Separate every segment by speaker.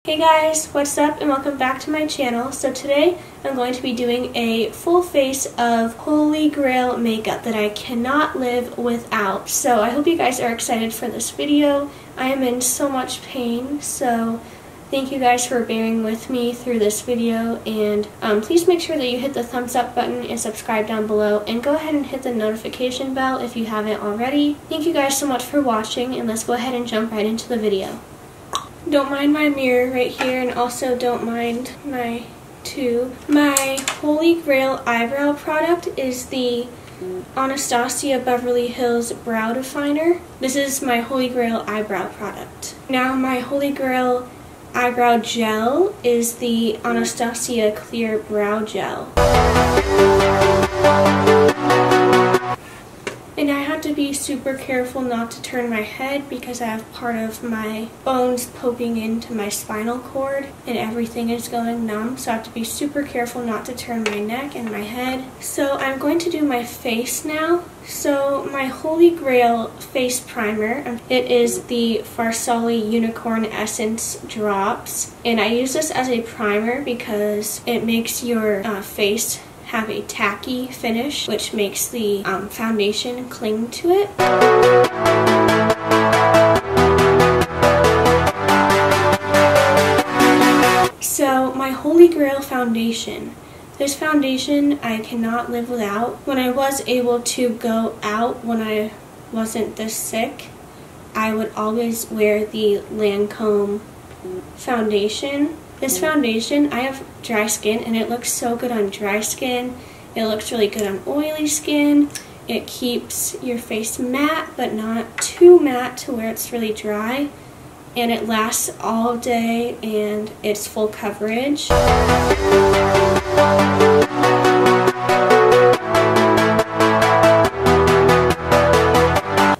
Speaker 1: Hey guys, what's up and welcome back to my channel. So today I'm going to be doing a full face of Holy Grail makeup that I cannot live without. So I hope you guys are excited for this video. I am in so much pain, so thank you guys for bearing with me through this video, and please make sure that you hit the thumbs up button and subscribe down below, and go ahead and hit the notification bell if you haven't already. Thank you guys so much for watching, and let's go ahead and jump right into the video. Don't mind my mirror right here, and also don't mind my tube. My Holy Grail eyebrow product is the Anastasia Beverly Hills Brow Definer. This is my Holy Grail eyebrow product. Now my Holy Grail eyebrow gel is the Anastasia Clear Brow Gel. And I had to be super careful not to turn my head because I have part of my bones poking into my spinal cord and everything is going numb, so I have to be super careful not to turn my neck and my head. So I'm going to do my face now. So my Holy Grail face primer, it is the Farsali Unicorn Essence Drops, and I use this as a primer because it makes your face have a tacky finish, which makes the foundation cling to it. So my Holy Grail foundation. This foundation I cannot live without. When I was able to go out when I wasn't this sick, I would always wear the Lancome foundation. This foundation, I have dry skin and it looks so good on dry skin. It looks really good on oily skin. It keeps your face matte but not too matte to where it's really dry. And it lasts all day and it's full coverage.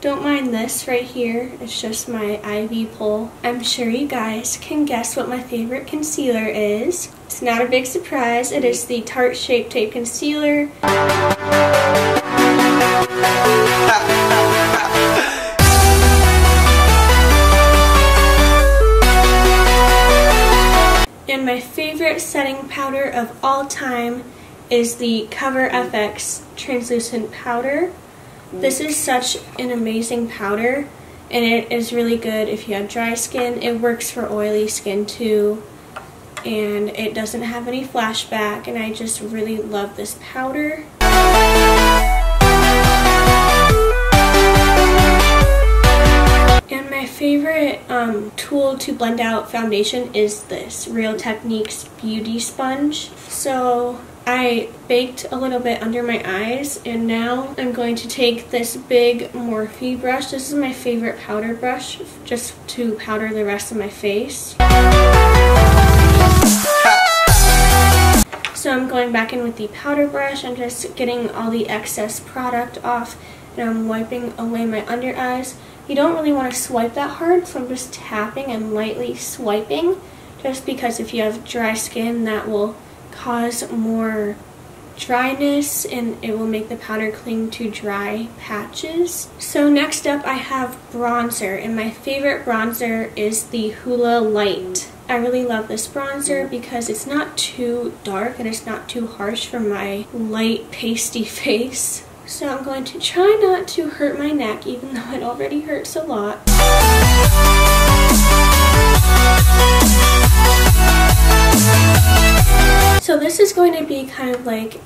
Speaker 1: Don't mind this right here, it's just my IV pole. I'm sure you guys can guess what my favorite concealer is. It's not a big surprise, it is the Tarte Shape Tape Concealer. And my favorite setting powder of all time is the Cover FX Translucent Powder. This is such an amazing powder, and it is really good if you have dry skin. It works for oily skin too, and it doesn't have any flashback, and I just really love this powder. And my favorite tool to blend out foundation is this Real Techniques Beauty Sponge. So I baked a little bit under my eyes, and now I'm going to take this big Morphe brush. This is my favorite powder brush, just to powder the rest of my face. So I'm going back in with the powder brush. I'm just getting all the excess product off, and I'm wiping away my under eyes. You don't really want to swipe that hard, so I'm just tapping and lightly swiping, just because if you have dry skin, that will cause more dryness and it will make the powder cling to dry patches. So next up I have bronzer, and my favorite bronzer is the Hoola Light. I really love this bronzer because it's not too dark and it's not too harsh for my light pasty face. So I'm going to try not to hurt my neck, even though it already hurts a lot. So this is going to be kind of like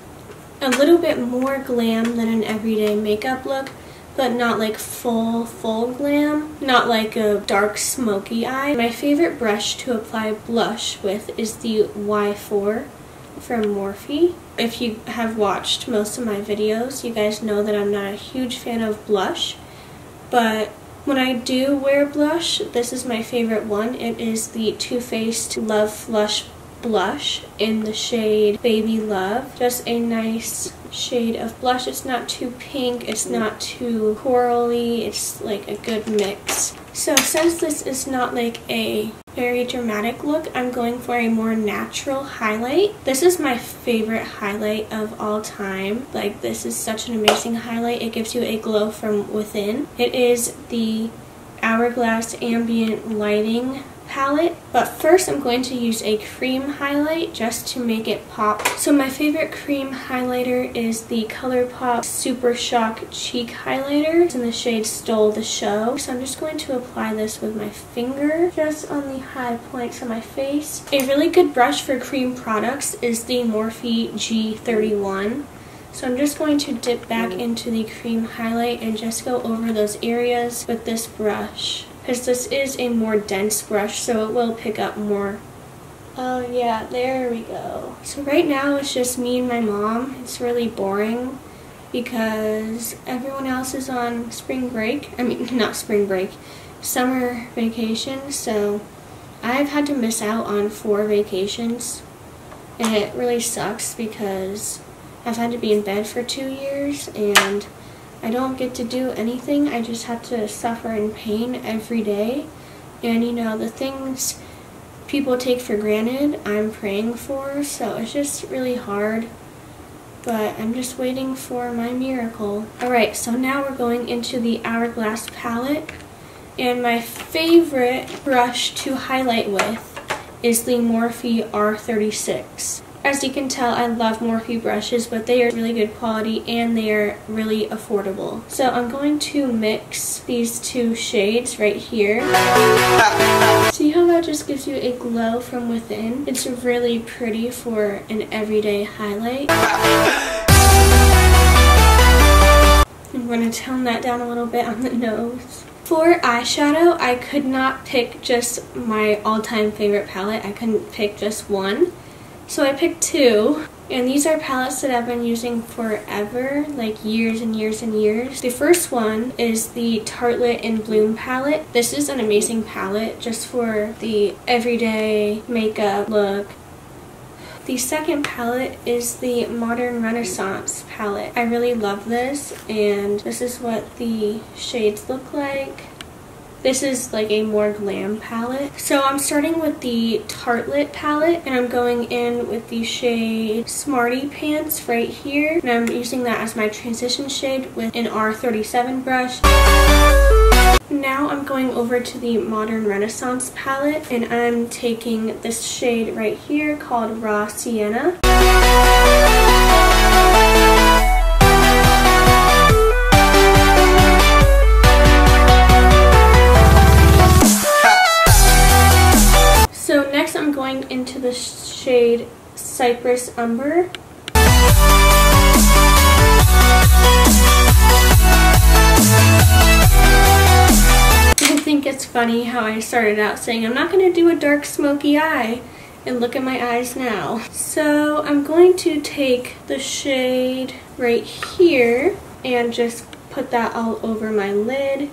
Speaker 1: a little bit more glam than an everyday makeup look, but not like full glam, not like a dark smoky eye. My favorite brush to apply blush with is the Y4 from Morphe. If you have watched most of my videos, you guys know that I'm not a huge fan of blush, but when I do wear blush, this is my favorite one. It is the Too Faced Love Flush Blush in the shade Baby Love. Just a nice shade of blush. It's not too pink, it's not too corally, it's like a good mix. So since this is not like a very dramatic look, I'm going for a more natural highlight. This is my favorite highlight of all time. Like, this is such an amazing highlight. It gives you a glow from within. It is the Hourglass Ambient Lighting palette. But first I'm going to use a cream highlight just to make it pop. So my favorite cream highlighter is the ColourPop Super Shock Cheek Highlighter in the shade Stole the Show. So I'm just going to apply this with my finger just on the high points of my face. A really good brush for cream products is the Morphe G31. So I'm just going to dip back into the cream highlight and just go over those areas with this brush, because this is a more dense brush, so it will pick up more. Oh yeah, there we go. So right now it's just me and my mom. It's really boring because everyone else is on spring break. I mean, not spring break, summer vacation. So I've had to miss out on 4 vacations, and it really sucks because I've had to be in bed for 2 years and I don't get to do anything. I just have to suffer in pain every day. And you know, the things people take for granted, I'm praying for, so it's just really hard. But I'm just waiting for my miracle. Alright, so now we're going into the Hourglass palette. And my favorite brush to highlight with is the Morphe R36. As you can tell, I love Morphe brushes, but they are really good quality and they are really affordable. So I'm going to mix these 2 shades right here. See how that just gives you a glow from within? It's really pretty for an everyday highlight. I'm going to tone that down a little bit on the nose. For eyeshadow, I could not pick just my all-time favorite palette. I couldn't pick just one. So I picked 2, and these are palettes that I've been using forever, like years and years and years. The first one is the Tartelette in Bloom palette. This is an amazing palette just for the everyday makeup look. The second palette is the Modern Renaissance palette. I really love this, and this is what the shades look like. This is like a more glam palette. So I'm starting with the Tartelette palette, and I'm going in with the shade Smarty Pants right here. And I'm using that as my transition shade with an R37 brush. Now I'm going over to the Modern Renaissance palette, and I'm taking this shade right here called Raw Sienna. So next I'm going into the shade Cypress Umber. I think it's funny how I started out saying I'm not going to do a dark smoky eye, and look at my eyes now. So I'm going to take the shade right here and just put that all over my lid.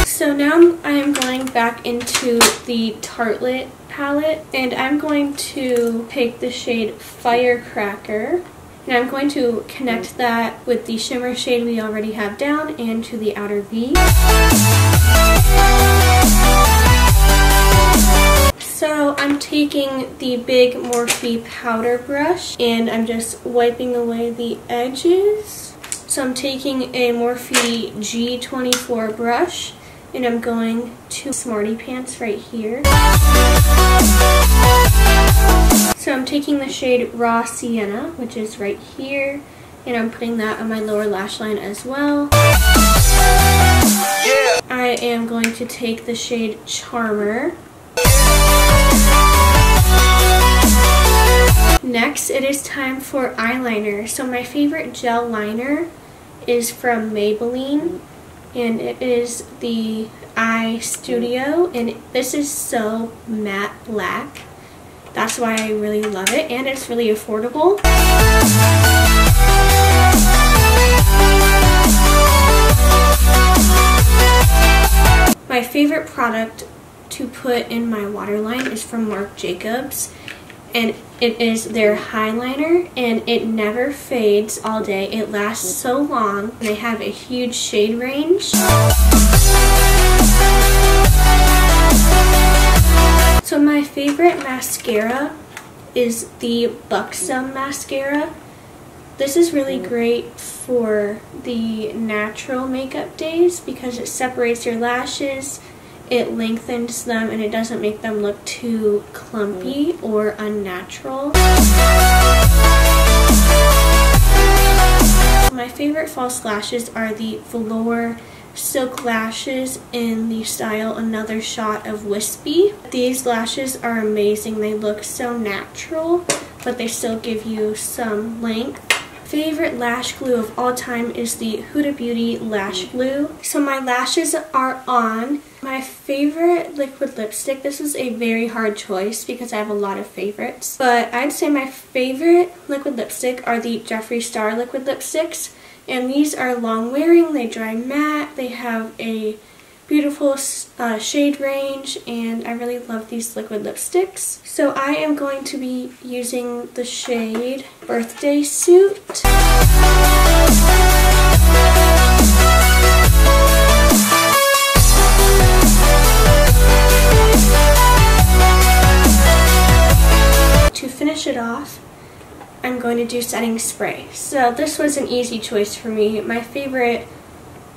Speaker 1: So now I am going back into the Tartelette palette, and I'm going to take the shade Firecracker, and I'm going to connect that with the shimmer shade we already have down and to the outer V. So I'm taking the big Morphe powder brush, and I'm just wiping away the edges. So I'm taking a Morphe G24 brush, and I'm going to Smarty Pants right here. So I'm taking the shade Raw Sienna, which is right here, and I'm putting that on my lower lash line as well. I am going to take the shade Charmer. Next, it is time for eyeliner. So my favorite gel liner is from Maybelline, and it is the Eye Studio, and this is so matte black. That's why I really love it, and it's really affordable. My favorite product to put in my waterline is from Marc Jacobs, and it is their highliner, and it never fades all day. It lasts so long. They have a huge shade range. So my favorite mascara is the Buxom mascara. This is really great for the natural makeup days because it separates your lashes, it lengthens them, and it doesn't make them look too clumpy or unnatural. My favorite false lashes are the velour silk lashes in the style Another Shot of Wispy. These lashes are amazing. They look so natural, but they still give you some length. Favorite lash glue of all time is the Huda Beauty Lash Glue. So my lashes are on. My favorite liquid lipstick, this is a very hard choice because I have a lot of favorites, but I'd say my favorite liquid lipstick are the Jeffree Star liquid lipsticks, and these are long wearing, they dry matte, they have a beautiful shade range, and I really love these liquid lipsticks. So I am going to be using the shade Birthday Suit. To finish it off, I'm going to do setting spray. So this was an easy choice for me. My favorite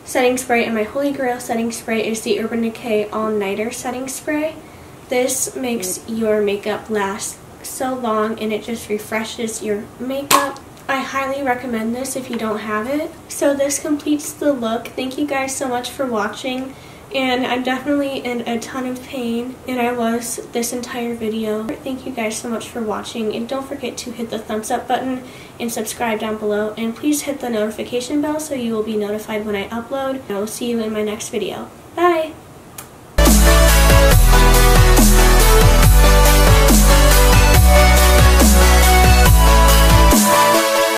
Speaker 1: setting spray and my holy grail setting spray is the Urban Decay All Nighter setting spray. This makes your makeup last so long and it just refreshes your makeup. I highly recommend this if you don't have it. So this completes the look. Thank you guys so much for watching, and I'm definitely in a ton of pain, and I was this entire video. Thank you guys so much for watching, and don't forget to hit the thumbs up button and subscribe down below, and please hit the notification bell so you will be notified when I upload. I will see you in my next video. Bye!